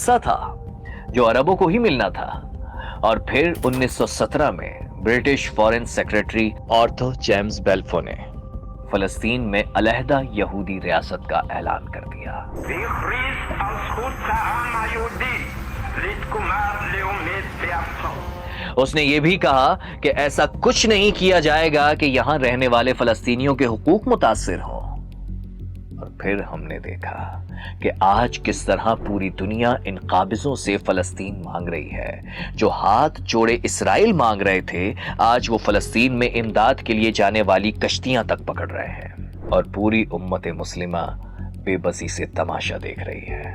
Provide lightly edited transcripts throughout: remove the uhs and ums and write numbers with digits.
हिस्सा था जो अरबों को ही मिलना था। और फिर 1917 में British foreign secretary Arthur James Balfour ने फलस्तीन में अलहदा यहूदी रियासत का ऐलान कर दिया। उसने ये भी कहा कि ऐसा कुछ नहीं किया जाएगा कि यहां रहने वाले फलस्तीनियों के हुकूक मुतासिर हों। और फिर हमने देखा कि आज किस तरह पूरी दुनिया इन काबिजों से फलस्तीन मांग रही है। जो हाथ जोड़े इसराइल मांग रहे थे, आज वो फलस्तीन में इमदाद के लिए जाने वाली कश्तियां तक पकड़ रहे हैं। और पूरी उम्मत मुस्लिमा बेबसी से तमाशा देख रही है।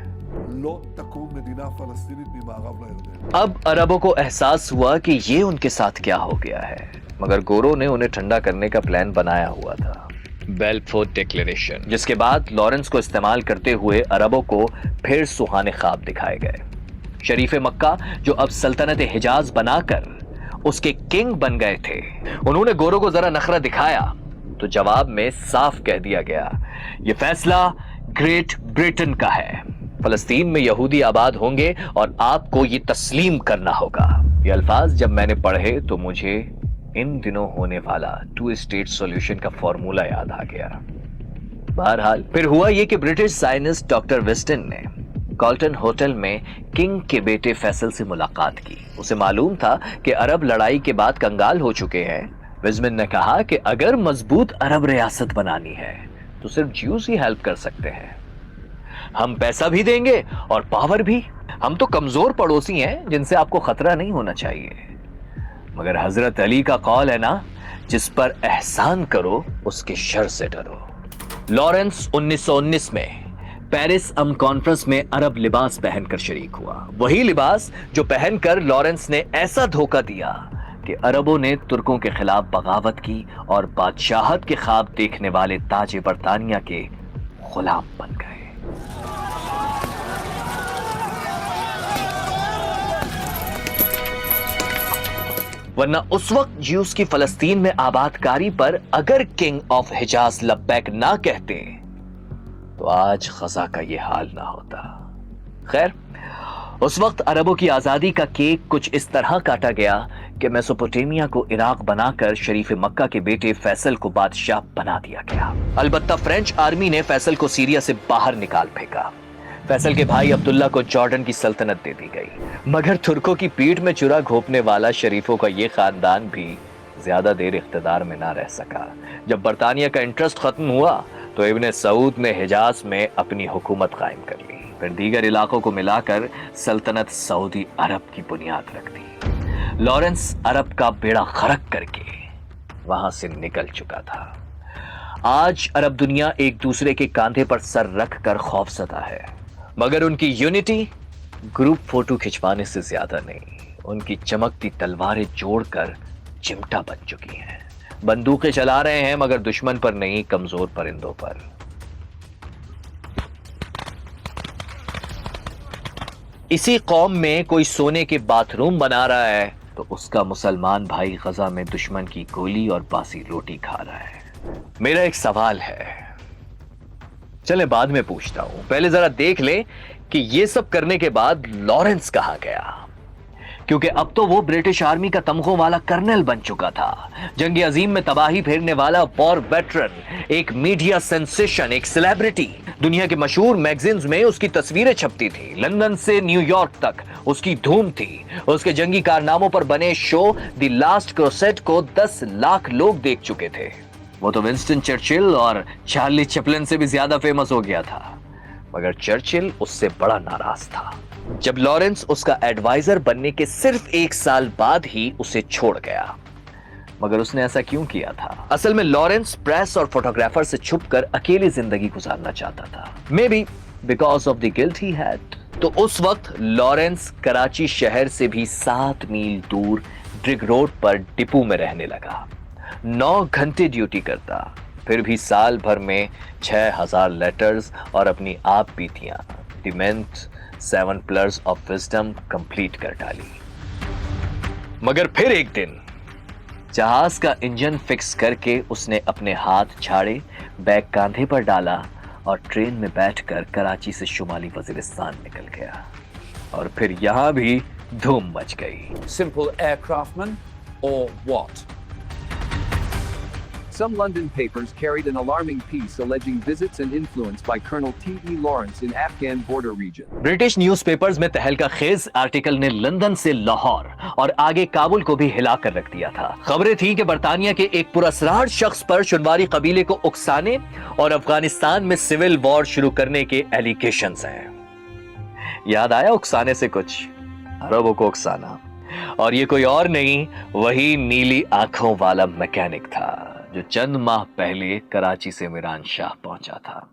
अब अरबों को एहसास हुआ कि ये उनके साथ क्या हो गया है, मगर गोरों ने उन्हें ठंडा करने का प्लान बनाया हुआ था, बेल्फोर डिक्लेरेशन, जिसके बाद लॉरेंस को इस्तेमाल करते हुए अरबों को फिर सुहाने ख्वाब दिखाए गए। शरीफ मक्का, जो अब सल्तनत हिजाज बनाकर उसके किंग बन गए थे, उन्होंने गोरों को जरा नखरा दिखाया तो जवाब में साफ कह दिया गया, यह फैसला ग्रेट ब्रिटेन का है। फलस्तीन में यहूदी आबाद होंगे और आपको ये तस्लीम करना होगा। ये अल्फाज जब मैंने पढ़े तो मुझे इन दिनों होने वाला 2 स्टेट सॉल्यूशन का फॉर्मूला याद आ गया। बहरहाल फिर हुआ ये कि ब्रिटिश साइंटिस्ट डॉक्टर विस्टन ने कॉल्टन होटल में किंग के बेटे फैसल से मुलाकात की। उसे मालूम था कि अरब लड़ाई के बाद कंगाल हो चुके हैं। विस्टन ने कहा कि अगर मजबूत अरब रियासत बनानी है तो सिर्फ ज्यूज ही हेल्प कर सकते हैं। हम पैसा भी देंगे और पावर भी। हम तो कमजोर पड़ोसी हैं जिनसे आपको खतरा नहीं होना चाहिए। मगर हजरत अली का कौल है ना, जिस पर एहसान करो उसके शर से डरो। लॉरेंस 1919 में पेरिस कॉन्फ्रेंस में अरब लिबास पहनकर शरीक हुआ। वही लिबास जो पहनकर लॉरेंस ने ऐसा धोखा दिया कि अरबों ने तुर्कों के खिलाफ बगावत की और बादशाहत के ख्वाब देखने वाले ताज बरतानिया के गुलाम बन गए। वरना उस वक्त ज्यूस की फलस्तीन में आबादकारी पर अगर किंग ऑफ हिजाज लब्बैक ना कहते तो आज गजा का ये हाल ना होता। खैर, उस वक्त अरबों की आजादी का केक कुछ इस तरह काटा गया कि मेसोपोटामिया को इराक बनाकर शरीफ मक्का के बेटे फैसल को बादशाह बना दिया गया। अलबत्ता फ्रेंच आर्मी ने फैसल को सीरिया से बाहर निकाल फेंका। फैसल के भाई अब्दुल्ला को जॉर्डन की सल्तनत दे दी गई। मगर तुर्कों की पीठ में चुरा घोंपने वाला शरीफों का यह खानदान भी ज्यादा देर इख्तिदार में ना रह सका। जब बरतानिया का इंटरेस्ट खत्म हुआ तो इब्ने सऊद ने हिजाज में अपनी हुकूमत कायम कर ली। फिर दीगर इलाकों को मिलाकर सल्तनत सऊदी अरब की बुनियाद रख दी। लॉरेंस अरब का बेड़ा गर्क करके वहां से निकल चुका था। आज अरब दुनिया एक दूसरे के कांधे पर सर रख कर खौफजदा है, मगर उनकी यूनिटी ग्रुप फोटो खिंचवाने से ज्यादा नहीं। उनकी चमकती तलवारें जोड़कर चिमटा बन चुकी हैं। बंदूकें चला रहे हैं मगर दुश्मन पर नहीं, कमजोर परिंदों पर। इसी कौम में कोई सोने के बाथरूम बना रहा है तो उसका मुसलमान भाई गजा में दुश्मन की गोली और बासी रोटी खा रहा है। मेरा एक सवाल है, चले बाद में पूछता हूं, पहले जरा देख ले कि ये सब करने के बाद लॉरेंस कहां गया, क्योंकि अब तो वो ब्रिटिश आर्मी का तमगों वाला कर्नल बन चुका था। जंग अजीम में तबाही फेरने वाला वॉर वेटरन, एक मीडिया सेंसेशन, एक सेलिब्रिटी। दुनिया के मशहूर मैगजीन्स में उसकी तस्वीरें छपती थी। लंदन से न्यूयॉर्क तक उसकी धूम थी। उसके जंगी कारनामों पर बने शो द लास्ट क्रूसेड को 10 लाख लोग देख चुके थे। वो तो विंस्टन चर्चिल और चार्ली चैपलिन से भी ज्यादा फेमस हो गया था, मगर चर्चिल उससे बड़ा नाराज था जब लॉरेंस उसका एडवाइजर बनने के सिर्फ 1 साल बाद ही उसे छोड़ गया। मगर उसने ऐसा क्यों किया था? असल में लॉरेंस प्रेस और फोटोग्राफर से छुपकर अकेली जिंदगी गुजारना चाहता था। May be because of the guilt he had. तो उस वक्त लॉरेंस कराची शहर से भी 7 मील दूर ड्रिग रोड पर डिपो में रहने लगा। 9 घंटे ड्यूटी करता, फिर भी साल भर में 6000 लेटर्स और अपनी आप बीतियां डिमेंट 7 प्लस ऑफ विजडम कंप्लीट कर डाली। मगर फिर एक दिन जहाज का इंजन फिक्स करके उसने अपने हाथ झाड़े, बैग कांधे पर डाला और ट्रेन में बैठकर कराची से शुमाली वजीरिस्तान निकल गया। और फिर यहाँ भी धूम मच गई। Simple aircraftman or what? Some London papers carried an alarming piece alleging visits and influence by Colonel T.E. Lawrence in Afghan border region. British newspapers में तहलका खेज आर्टिकल ने लंदन से लाहौर और आगे काबुल को भी हिला कर रख दिया था। खबरें थी कि बरतानिया के एक पुरस्कार शख्स पर शुनवारी कबीले को उकसाने और अफगानिस्तान में सिविल वॉर शुरू करने के एलिगेशंस हैं। याद आया उकसाने से कुछ? अरबों को उकसाना, और ये कोई और नहीं, वही नीली आंखों वाला मैकेनिक था जो चंद माह पहले कराची से मीरान शाह पहुंचा था।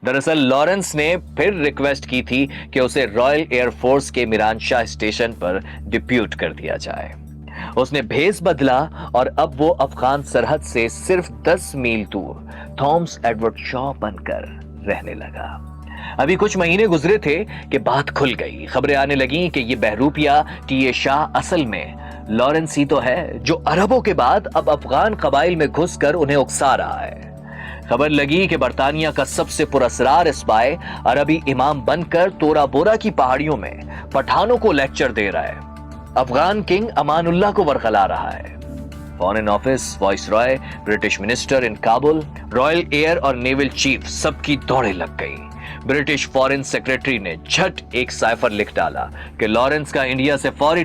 दरअसल लॉरेंस ने फिर रिक्वेस्ट की थी कि उसे रॉयल एयरफोर्स के मीरान शाह स्टेशन पर डिप्यूट कर दिया जाए। उसने भेस बदला और अब वो अफगान सरहद से सिर्फ 10 मील दूर थॉमस एडवर्ड शॉ बनकर रहने लगा। अभी कुछ महीने गुजरे थे कि बात खुल गई। खबरें आने लगी कि ये बहरूपिया टी.ए. शाह असल में लॉरेंस ही तो है जो अरबों के बाद अब अफगान कबाइल में घुसकर उन्हें उकसा रहा है। खबर लगी कि बरतानिया का सबसे पुरस्कार स्पाई अरबी इमाम बनकर तोरा बोरा की पहाड़ियों में पठानों को लेक्चर दे रहा है, अफगान किंग अमानुल्लाह को वरगला रहा है। Foreign office, voice Roy, British minister in Kabul, royal air और नेवल चीफ सबकी दौड़े लग गई। ब्रिटिश फॉरेन सेक्रेटरी ने झट एक साइफर लिख डाला कि लॉरेंस का इंडिया से फौरी